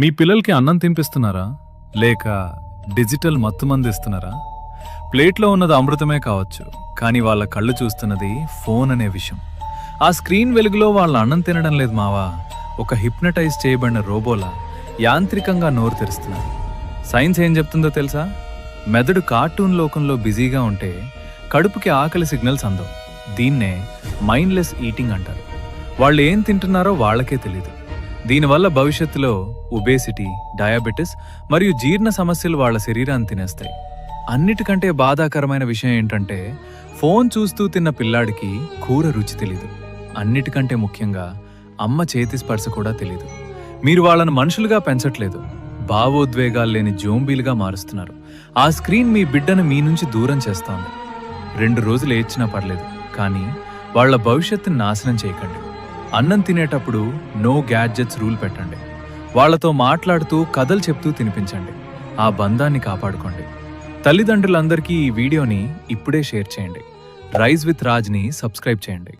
మీ పిల్లలకి అన్నం తినిపిస్తున్నారా లేక డిజిటల్ మత్తుమందిస్తున్నారా? ప్లేట్లో ఉన్నది అమృతమే కావచ్చు, కానీ వాళ్ళ కళ్ళు చూస్తున్నది ఫోన్ అనే విషయం. ఆ స్క్రీన్ వెలుగులో వాళ్ళ అన్నం తినడం లేదు మావా, ఒక హిప్నటైజ్ చేయబడిన రోబోలా యాంత్రికంగా నోరు తెరుస్తున్నారు. సైన్స్ ఏం చెప్తుందో తెలుసా? మెదడు కార్టూన్ లోకంలో బిజీగా ఉంటే కడుపుకి ఆకలి సిగ్నల్స్ అందవు. దీన్నే మైండ్లెస్ ఈటింగ్ అంటారు. వాళ్ళు ఏం తింటున్నారో వాళ్ళకే తెలీదు. దీనివల్ల భవిష్యత్తులో ఒబేసిటీ, డయాబెటిస్ మరియు జీర్ణ సమస్యలు వాళ్ళ శరీరాన్ని తినేస్తాయి. అన్నిటికంటే బాధాకరమైన విషయం ఏంటంటే, ఫోన్ చూస్తూ తిన్న పిల్లాడికి కూర రుచి తెలీదు. అన్నిటికంటే ముఖ్యంగా అమ్మ చేతి స్పర్శ కూడా తెలీదు. మీరు వాళ్ళను మనుషులుగా పెంచట్లేదు, భావోద్వేగాలు లేని జోంబీలుగా మారుస్తున్నారు. ఆ స్క్రీన్ మీ బిడ్డను మీ నుంచి దూరం చేస్తోంది. 2 రోజులు ఏడ్చినా పర్లేదు, కానీ వాళ్ళ భవిష్యత్తుని నాశనం చేయకండి. అన్నం తినేటప్పుడు నో గ్యాడ్జెట్స్ రూల్ పెట్టండి. వాళ్లతో మాట్లాడుతూ కథలు చెప్తూ తినిపించండి. ఆ బంధాన్ని కాపాడుకోండి. తల్లిదండ్రులందరికీ ఈ వీడియోని ఇప్పుడే షేర్ చేయండి. రైజ్ విత్ రాజ్ని సబ్స్క్రైబ్ చేయండి.